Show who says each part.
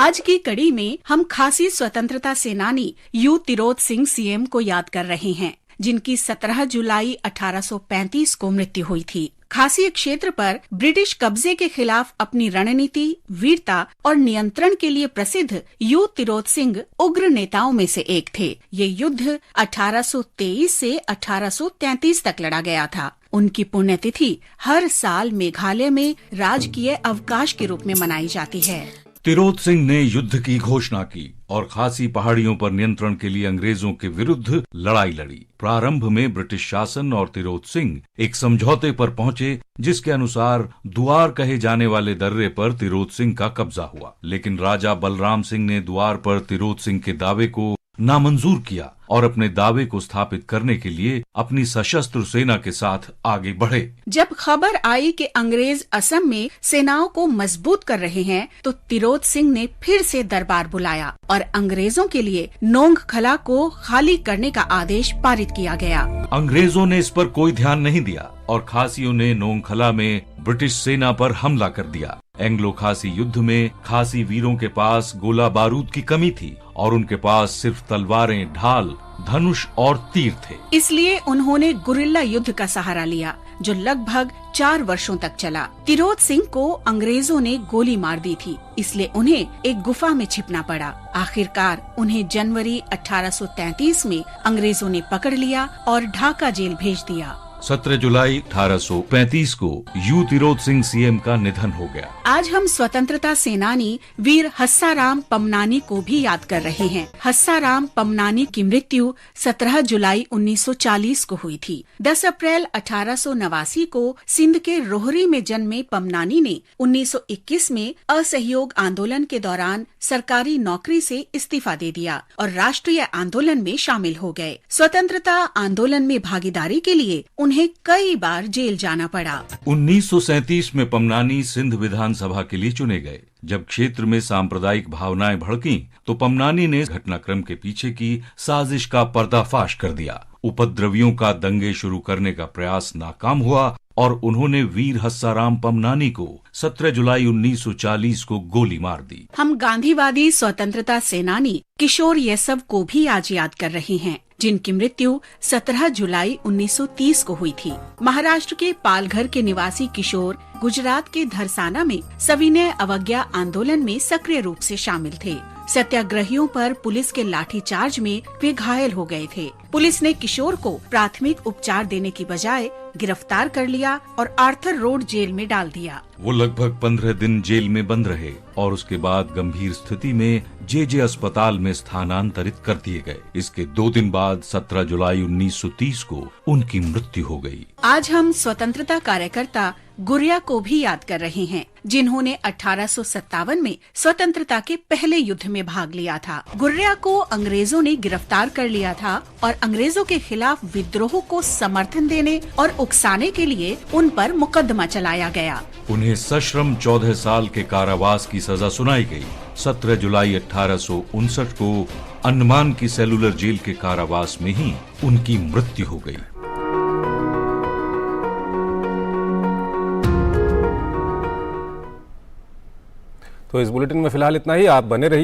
Speaker 1: आज की कड़ी में हम खासी स्वतंत्रता सेनानी यू तिरोत सिंह सीएम को याद कर रहे हैं, जिनकी 17 जुलाई 1835 को मृत्यु हुई थी। खासी क्षेत्र पर ब्रिटिश कब्जे के खिलाफ अपनी रणनीति, वीरता और नियंत्रण के लिए प्रसिद्ध यू तिरोत सिंह उग्र नेताओं में से एक थे। ये युद्ध 1823 से 1833 तक लड़ा गया था। उनकी पुण्यतिथि हर साल मेघालय में राजकीय अवकाश के रूप में मनाई जाती है।
Speaker 2: तिरोत सिंह ने युद्ध की घोषणा की और खासी पहाड़ियों पर नियंत्रण के लिए अंग्रेजों के विरुद्ध लड़ाई लड़ी। प्रारंभ में ब्रिटिश शासन और तिरोत सिंह एक समझौते पर पहुंचे, जिसके अनुसार दुआर कहे जाने वाले दर्रे पर तिरोत सिंह का कब्जा हुआ। लेकिन राजा बलराम सिंह ने दुआर पर तिरोत सिंह के दावे को नामंजूर किया और अपने दावे को स्थापित करने के लिए अपनी सशस्त्र सेना के साथ आगे बढ़े। जब
Speaker 1: खबर आई कि अंग्रेज असम में सेनाओं को मजबूत कर रहे हैं, तो तिरोत सिंह ने फिर से दरबार बुलाया और अंग्रेजों के लिए नोंगखला को खाली करने का आदेश पारित किया गया।
Speaker 2: अंग्रेजों ने इस पर कोई ध्यान नहीं दिया और खासियों ने नोंगखला में ब्रिटिश सेना पर हमला कर दिया। एंग्लो खासी युद्ध में खासी वीरों के पास गोला बारूद की कमी थी और उनके पास सिर्फ तलवारें, ढाल, धनुष और तीर थे।
Speaker 1: इसलिए उन्होंने गुरिल्ला युद्ध का सहारा लिया, जो लगभग 4 वर्षों तक चला। तिरोत सिंह को अंग्रेजों ने गोली मार दी थी, इसलिए उन्हें एक गुफा में छिपना पड़ा। आखिरकार उन्हें जनवरी 1833 में अंग्रेजों ने पकड़ लिया और ढाका जेल भेज दिया।
Speaker 2: 17 जुलाई 1835 को यू तिरोत सिंह सीएम का निधन हो गया।
Speaker 1: आज हम स्वतंत्रता सेनानी वीर हस्साराम पमनानी को भी याद कर रहे हैं। हस्साराम पमनानी की मृत्यु 17 जुलाई 1940 को हुई थी। 10 अप्रैल 1889 को सिंध के रोहरी में जन्मे पमनानी ने 1921 में असहयोग आंदोलन के दौरान सरकारी नौकरी से इस्तीफा दे दिया और राष्ट्रीय आंदोलन में शामिल हो गए। स्वतंत्रता आंदोलन में भागीदारी के लिए उन्हें कई बार जेल जाना पड़ा।
Speaker 2: 1937 में पमनानी सिंध विधानसभा के लिए चुने गए। जब क्षेत्र में सांप्रदायिक भावनाएं भड़कीं, तो पमनानी ने घटनाक्रम के पीछे की साजिश का पर्दाफाश कर दिया। उपद्रवियों का दंगे शुरू करने का प्रयास नाकाम हुआ और उन्होंने वीर हस्साराम पमनानी को 17 जुलाई 1940 को गोली मार दी।
Speaker 1: हम गांधीवादी स्वतंत्रता सेनानी किशोर येसव को भी आज याद कर रहे हैं, जिनकी मृत्यु 17 जुलाई 1930 को हुई थी। महाराष्ट्र के पालघर के निवासी किशोर गुजरात के धरसाना में सविनय अवज्ञा आंदोलन में सक्रिय रूप से शामिल थे। सत्याग्रहियों पर पुलिस के लाठीचार्ज में वे घायल हो गए थे। पुलिस ने किशोर को प्राथमिक उपचार देने की बजाय गिरफ्तार कर लिया और आर्थर रोड जेल में डाल दिया।
Speaker 2: वो लगभग 15 दिन जेल में बंद रहे और उसके बाद गंभीर स्थिति में जे अस्पताल में स्थानांतरित कर दिए गए। इसके 2 दिन बाद 17 जुलाई 1930 को उनकी मृत्यु हो गई।
Speaker 1: आज हम स्वतंत्रता कार्यकर्ता गुरिया को भी याद कर रहे हैं, जिन्होंने 1857 में स्वतंत्रता के पहले युद्ध में भाग लिया था। गुरिया को अंग्रेजों ने गिरफ्तार कर लिया था और अंग्रेजों के खिलाफ विद्रोह को समर्थन देने और उकसाने के लिए उन पर मुकदमा चलाया गया।
Speaker 2: उन्हें सश्रम 14 साल के कारावास की सजा सुनाई गई। 17 जुलाई 1859 को अंडमान की सेलुलर जेल के कारावास में ही उनकी मृत्यु हो गई।
Speaker 3: तो इस बुलेटिन में फिलहाल इतना ही। आप बने रहिए।